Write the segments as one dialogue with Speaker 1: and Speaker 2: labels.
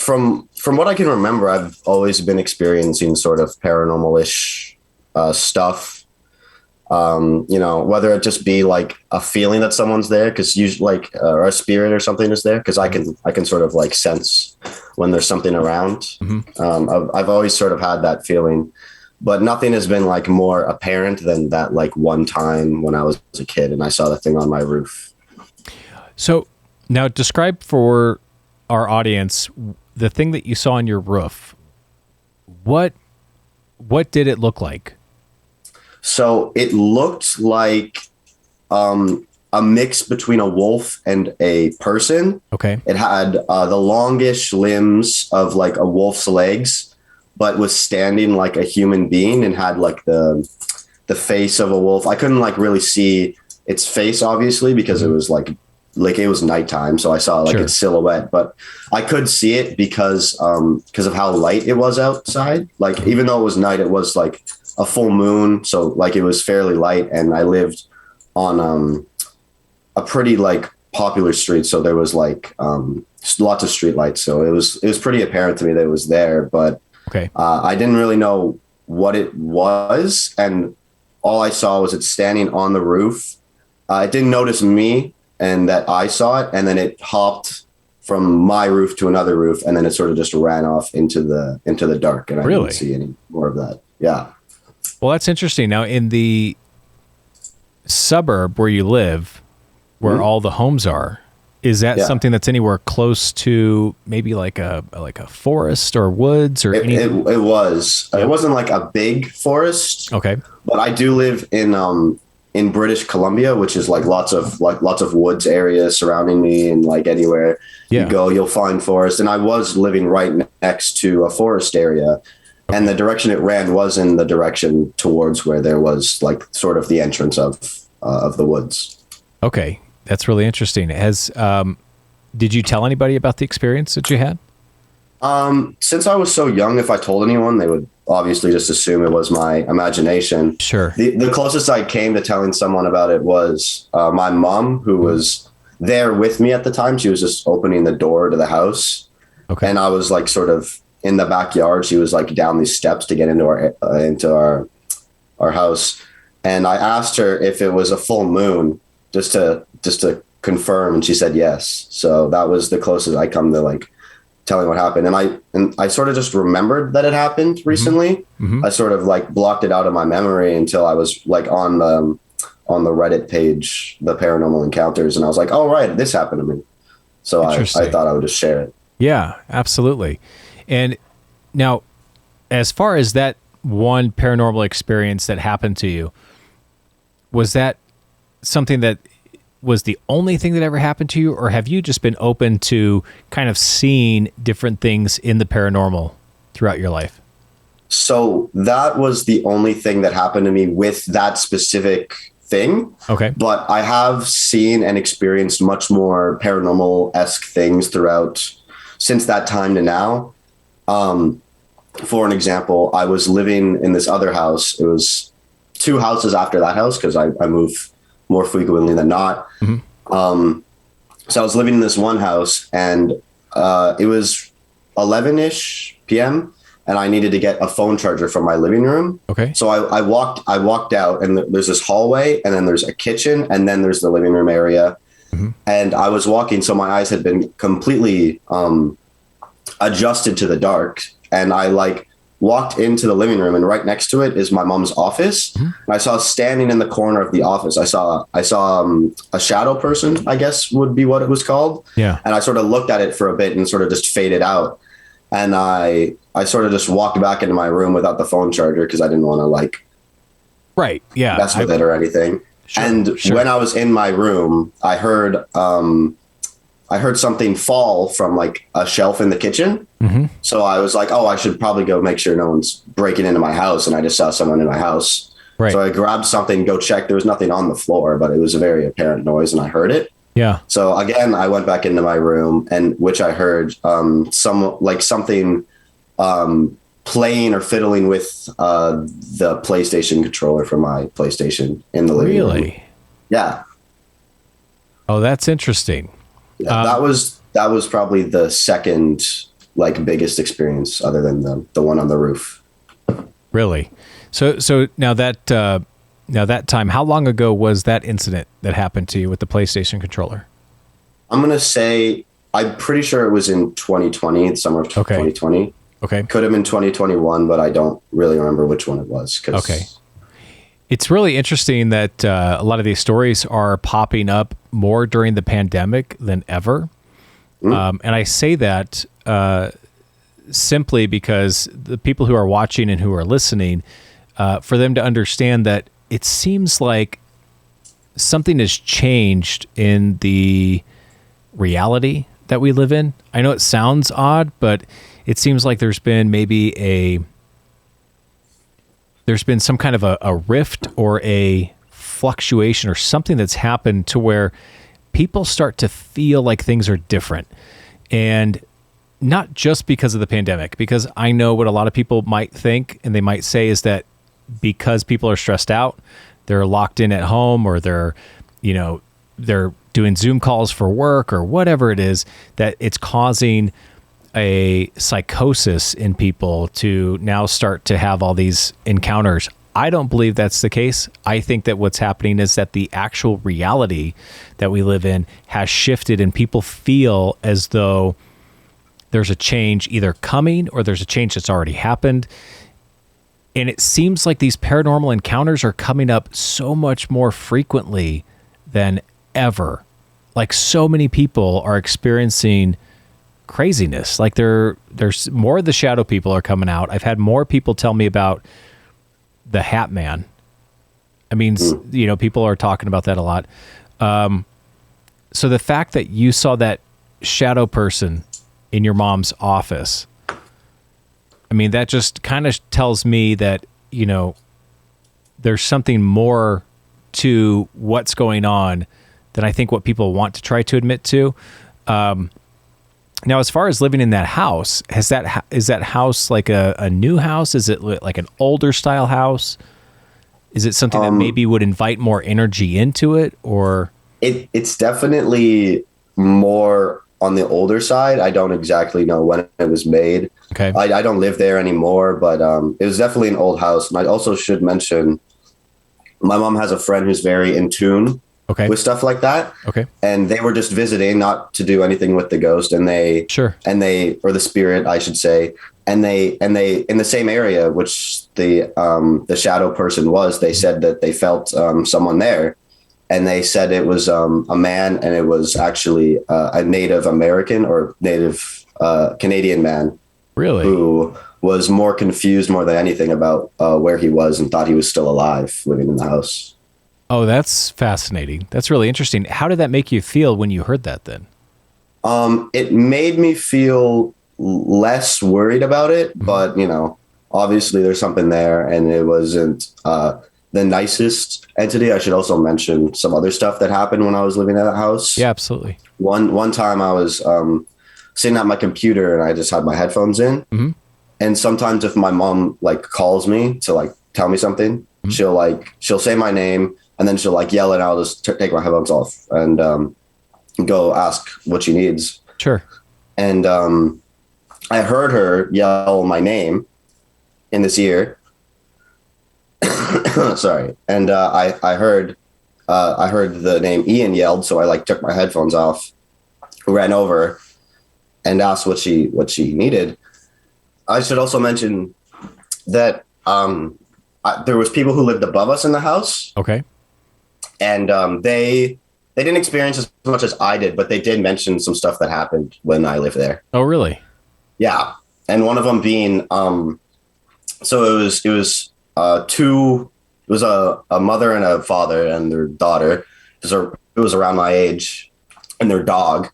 Speaker 1: from what I can remember, I've always been experiencing sort of paranormal-ish stuff. Whether it just be like a feeling that someone's there, because usually or a spirit or something is there, because I can sort of like sense when there's something around. I've always sort of had that feeling, but nothing has been like more apparent than that like one time when I was a kid and I saw the thing on my roof.
Speaker 2: So now describe for our audience the thing that you saw on your roof. What did it look like?
Speaker 1: So it looked like a mix between a wolf and a person.
Speaker 2: Okay.
Speaker 1: It had the longish limbs of like a wolf's legs, but was standing like a human being and had like the face of a wolf. I couldn't like really see its face, obviously, because it was like it was nighttime. So I saw like its silhouette, but I could see it because of how light it was outside. Like, even though it was night, it was like a full moon. So like it was fairly light, and I lived on a pretty like popular street. So there was like lots of street lights. So it was pretty apparent to me that it was there, but I didn't really know what it was. And all I saw was it standing on the roof. It didn't notice me and that I saw it. And then it hopped from my roof to another roof. And then it sort of just ran off into the dark. And I didn't see any more of that. Yeah.
Speaker 2: Well, that's interesting. Now, in the suburb where you live, where all the homes are, is that something that's anywhere close to maybe like a forest or woods or anything?
Speaker 1: It was. It wasn't like a big forest.
Speaker 2: Okay.
Speaker 1: But I do live in British Columbia, which is like lots of woods areas surrounding me, and like anywhere you go, you'll find forest. And I was living right next to a forest area. And the direction it ran was in the direction towards where there was like sort of the entrance of the woods.
Speaker 2: Okay. That's really interesting. Did you tell anybody about the experience that you had?
Speaker 1: Since I was so young, if I told anyone, they would obviously just assume it was my imagination.
Speaker 2: Sure.
Speaker 1: The closest I came to telling someone about it was my mom, who was there with me at the time. She was just opening the door to the house. Okay. And I was like sort of in the backyard. She was like down these steps to get into our house. And I asked her if it was a full moon, just to confirm, and she said yes. So that was the closest I come to like telling what happened. And I sort of just remembered that it happened recently. I sort of like blocked it out of my memory until I was like on the Reddit page, the Paranormal Encounters, and I was like, oh right, this happened to me. So I thought I would just share it. Yeah,
Speaker 2: absolutely. And now, as far as that one paranormal experience that happened to you, was that something that was the only thing that ever happened to you, or have you just been open to kind of seeing different things in the paranormal throughout your life?
Speaker 1: So that was the only thing that happened to me with that specific thing. Okay. But I have seen and experienced much more paranormal-esque things since that time to now. For an example, I was living in this other house. It was 2 houses after that house, because I move more frequently than not. So I was living in this one house, and it was 11-ish p.m. and I needed to get a phone charger from my living room. Okay. So I walked out, and there's this hallway, and then there's a kitchen, and then there's the living room area. And I was walking, so my eyes had been completely adjusted to the dark, and I like walked into the living room, and right next to it is my mom's office. And I saw standing in the corner of the office, I saw a shadow person, I guess would be what it was called. Yeah. And I sort of looked at it for a bit and sort of just faded out. And I sort of just walked back into my room without the phone charger, because I didn't want to mess with it or anything. Sure. When I was in my room, I heard something fall from like a shelf in the kitchen. So I was like, oh, I should probably go make sure no one's breaking into my house. And I just saw someone in my house. Right. So I grabbed something, go check. There was nothing on the floor, but it was a very apparent noise, and I heard it. Yeah. So again, I went back into my room, and which I heard something playing or fiddling with the PlayStation controller from my PlayStation in the living room. Really? Yeah.
Speaker 2: Oh, that's interesting.
Speaker 1: Yeah, that was probably the second like biggest experience other than the one on the roof.
Speaker 2: Really? So now that time, how long ago was that incident that happened to you with the PlayStation controller?
Speaker 1: I'm going to say, I'm pretty sure it was in 2020, the summer of 2020.
Speaker 2: Okay.
Speaker 1: Could have been 2021, but I don't really remember which one it was.
Speaker 2: Okay. It's really interesting that a lot of these stories are popping up more during the pandemic than ever. And I say that simply because the people who are watching and who are listening, for them to understand that it seems like something has changed in the reality that we live in. I know it sounds odd, but it seems like there's been some kind of a rift or a fluctuation or something that's happened to where people start to feel like things are different. And not just because of the pandemic, because I know what a lot of people might think and they might say is that because people are stressed out, they're locked in at home, or they're doing Zoom calls for work or whatever it is, that it's causing a psychosis in people to now start to have all these encounters. I don't believe that's the case. I think that what's happening is that the actual reality that we live in has shifted, and people feel as though there's a change either coming or there's a change that's already happened. And it seems like these paranormal encounters are coming up so much more frequently than ever. Like, so many people are experiencing craziness. Like, there's more of the shadow people are coming out. I've had more people tell me about the Hat Man. I mean, people are talking about that a lot. So the fact that you saw that shadow person in your mom's office, I mean, that just kind of tells me that, there's something more to what's going on than I think what people want to try to admit to. Now, as far as living in that house, is that house like a new house? Is it like an older style house? Is it something that maybe would invite more energy into it, or?
Speaker 1: It's definitely more on the older side. I don't exactly know when it was made.
Speaker 2: Okay.
Speaker 1: I don't live there anymore, but it was definitely an old house. And I also should mention, my mom has a friend who's very in tune with stuff like that.
Speaker 2: Okay.
Speaker 1: And they were just visiting, not to do anything with the ghost, or the spirit, I should say. And they in the same area, which the shadow person was, they said that they felt someone there. And they said it was a man, and it was actually a Native American or Native Canadian man.
Speaker 2: Really?
Speaker 1: Who was more confused more than anything about where he was, and thought he was still alive living in the house.
Speaker 2: Oh, that's fascinating. That's really interesting. How did that make you feel when you heard that then?
Speaker 1: It made me feel less worried about it, but, obviously there's something there, and it wasn't the nicest entity. I should also mention some other stuff that happened when I was living at that house.
Speaker 2: Yeah, absolutely.
Speaker 1: One time I was sitting at my computer, and I just had my headphones in. Mm-hmm. And sometimes if my mom calls me to tell me something, mm-hmm. she'll say my name, and then she'll yell, and I'll just take my headphones off and go ask what she needs.
Speaker 2: Sure.
Speaker 1: And I heard her yell my name in this ear. Sorry. And I heard the name Ian yelled, so I took my headphones off, ran over, and asked what she needed. I should also mention that there was people who lived above us in the house.
Speaker 2: Okay.
Speaker 1: And they didn't experience as much as I did, but they did mention some stuff that happened when I lived there.
Speaker 2: Oh, really?
Speaker 1: Yeah. And one of them being, so it was a mother and a father and their daughter. It was around my age, and their dog.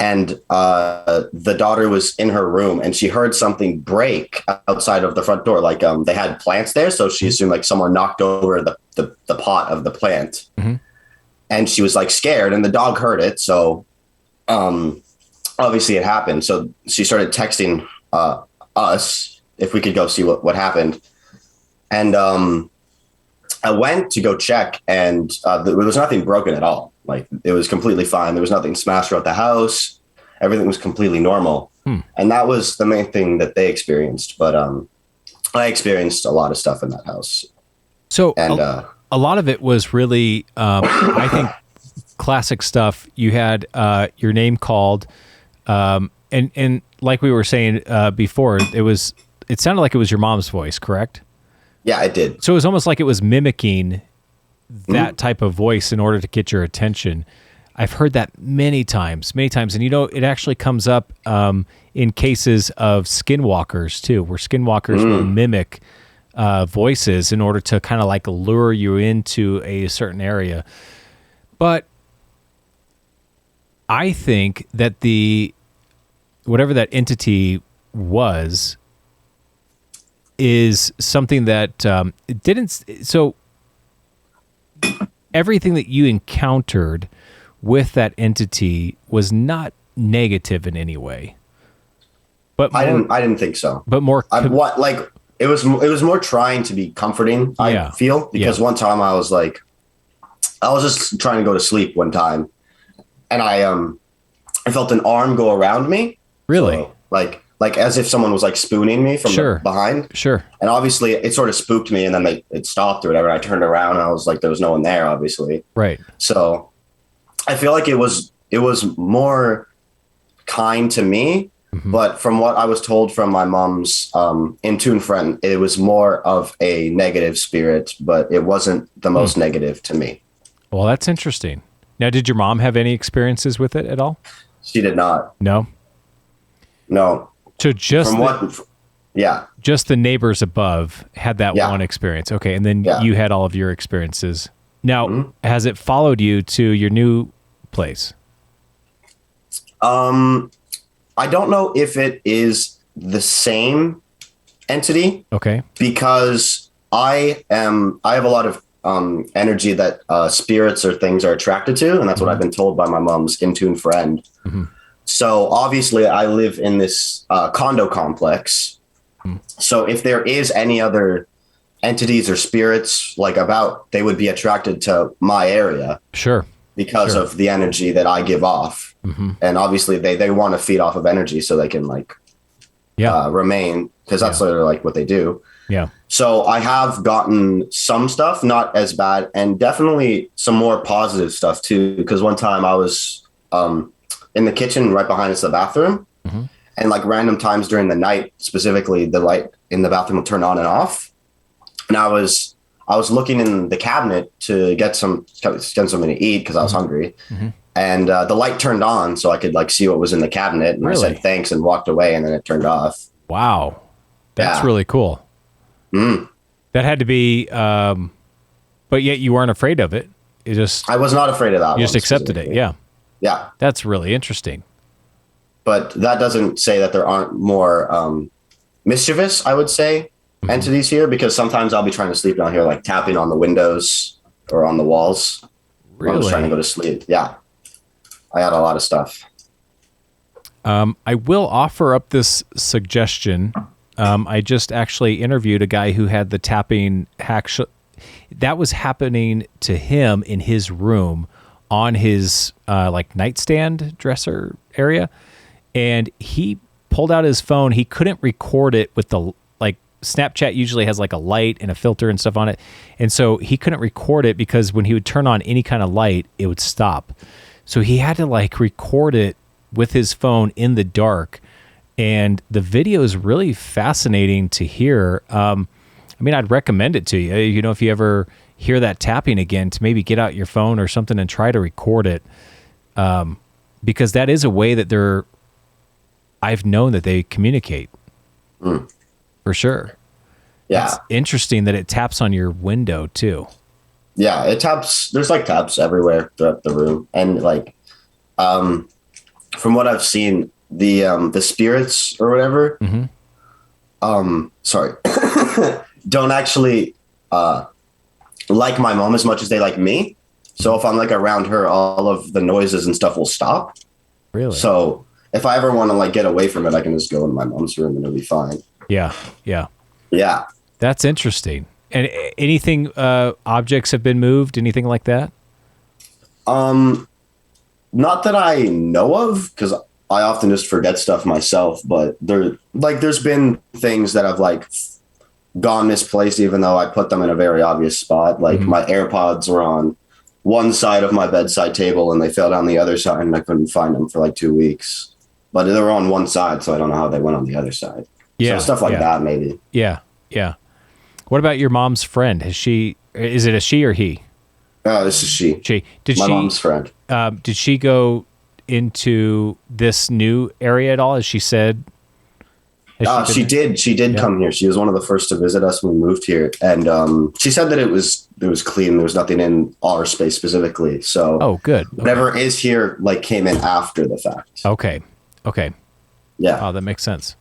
Speaker 1: And the daughter was in her room, and she heard something break outside of the front door. They had plants there, so she assumed someone knocked over the pot of the plant. Mm-hmm. And she was scared, and the dog heard it. So obviously it happened. So she started texting us if we could go see what happened. And I went to go check, and there was nothing broken at all. It was completely fine. There was nothing smashed throughout the house. Everything was completely normal. And that was the main thing that they experienced. But I experienced a lot of stuff in that house.
Speaker 2: So and a lot of it was really, I think, classic stuff. You had your name called, and like we were saying before, it sounded like it was your mom's voice, correct?
Speaker 1: Yeah, it did.
Speaker 2: So it was almost like it was mimicking that type of voice in order to get your attention. I've heard that many times, and it actually comes up in cases of skinwalkers too, where skinwalkers will mimic voices in order to kind of like lure you into a certain area. But I think that whatever that entity was is something that it didn't. So everything that you encountered with that entity was not negative in any way. But
Speaker 1: I didn't think so.
Speaker 2: But more,
Speaker 1: it was more trying to be comforting. I feel because one time I was just trying to go to sleep one time, and I felt an arm go around me.
Speaker 2: Really,
Speaker 1: so, like as if someone was like spooning me from behind.
Speaker 2: Sure.
Speaker 1: And obviously it sort of spooked me, and then it stopped or whatever. I turned around and I was like, there was no one there, obviously.
Speaker 2: Right.
Speaker 1: So I feel like it was more kind to me, but from what I was told from my mom's in-tune friend, it was more of a negative spirit, but it wasn't the most negative to me.
Speaker 2: Well, that's interesting. Now, did your mom have any experiences with it at all?
Speaker 1: She did not.
Speaker 2: No. So just just the neighbors above had that one experience. Okay, and then you had all of your experiences. Now, has it followed you to your new place?
Speaker 1: I don't know if it is the same entity.
Speaker 2: Okay.
Speaker 1: Because I have a lot of energy that spirits or things are attracted to, and that's what I've been told by my mom's in-tune friend. So obviously I live in this condo complex. So if there is any other entities or spirits they would be attracted to my area.
Speaker 2: Sure.
Speaker 1: Because of the energy that I give off. And obviously they want to feed off of energy so they can remain, because that's literally what they do.
Speaker 2: Yeah.
Speaker 1: So I have gotten some stuff, not as bad, and definitely some more positive stuff too. Because one time I was in the kitchen right behind us, the bathroom, and random times during the night, specifically the light in the bathroom would turn on and off. And I was looking in the cabinet to get something to eat because I was hungry. And the light turned on so I could see what was in the cabinet. And I said thanks and walked away, and then it turned off.
Speaker 2: Wow. That's really cool. That had to be, but yet you weren't afraid of it. I
Speaker 1: was not afraid of that.
Speaker 2: You just accepted it. Yeah.
Speaker 1: Yeah.
Speaker 2: That's really interesting.
Speaker 1: But that doesn't say that there aren't more mischievous, I would say, entities here, because sometimes I'll be trying to sleep down here, tapping on the windows or on the walls.
Speaker 2: Really?
Speaker 1: I'm just trying to go to sleep. Yeah. I had a lot of stuff.
Speaker 2: I will offer up this suggestion. I just actually interviewed a guy who had the tapping hack. That was happening to him in his room on his nightstand dresser area. And he pulled out his phone. He couldn't record it with the Snapchat usually has a light and a filter and stuff on it. And so he couldn't record it because when he would turn on any kind of light, it would stop. So he had to record it with his phone in the dark. And the video is really fascinating to hear. I'd recommend it to you. If you ever hear that tapping again, to maybe get out your phone or something and try to record it. Because that is a way that I've known that they communicate. For sure.
Speaker 1: Yeah.
Speaker 2: It's interesting that it taps on your window too.
Speaker 1: Yeah, it taps. There's taps everywhere throughout the room. And from what I've seen, the spirits or whatever, don't actually like my mom as much as they like me. So if I'm around her, all of the noises and stuff will stop.
Speaker 2: Really?
Speaker 1: So if I ever want to get away from it, I can just go in my mom's room and it'll be fine.
Speaker 2: Yeah. That's interesting. And anything, objects have been moved, anything like that?
Speaker 1: Not that I know of, because I often just forget stuff myself, but there's been things that I've like gone misplaced, even though I put them in a very obvious spot. Like my AirPods were on one side of my bedside table and they fell down the other side and I couldn't find them for like 2 weeks, but they were on one side. So I don't know how they went on the other side. Yeah. So stuff like that, maybe.
Speaker 2: Yeah. Yeah. What about your mom's friend? Is it a she or he?
Speaker 1: This is she. My mom's friend.
Speaker 2: Did she go into this new area at all? As she said,
Speaker 1: she did come here. She was one of the first to visit us when we moved here, and she said that it was clean. There was nothing in our space specifically. So
Speaker 2: good.
Speaker 1: Whatever is here like came in after the fact.
Speaker 2: Okay. Yeah. Oh, that makes sense.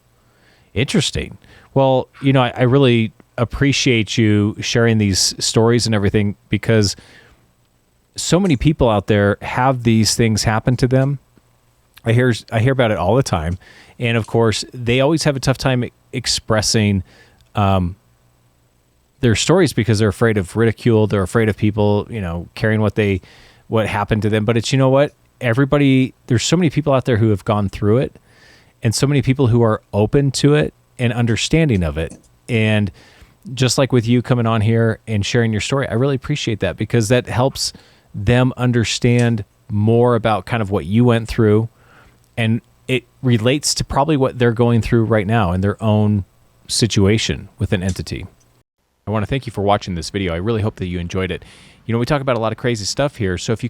Speaker 2: Interesting. Well, I really appreciate you sharing these stories and everything, because so many people out there have these things happen to them. I hear about it all the time. And of course, they always have a tough time expressing their stories because they're afraid of ridicule. They're afraid of people, caring what happened to them. But it's, there's so many people out there who have gone through it, and so many people who are open to it and understanding of it. And just like with you coming on here and sharing your story, I really appreciate that, because that helps them understand more about kind of what you went through, and it relates to probably what they're going through right now in their own situation with an entity. I want to thank you for watching this video. I really hope that you enjoyed it. We talk about a lot of crazy stuff here, so if you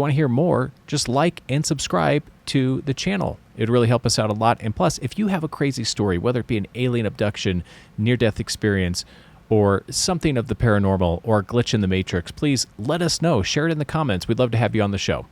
Speaker 2: want to hear more, just like and subscribe to the channel. It would really help us out a lot. And plus, if you have a crazy story, whether it be an alien abduction, near-death experience, or something of the paranormal, or a glitch in the matrix, please let us know. Share it in the comments. We'd love to have you on the show.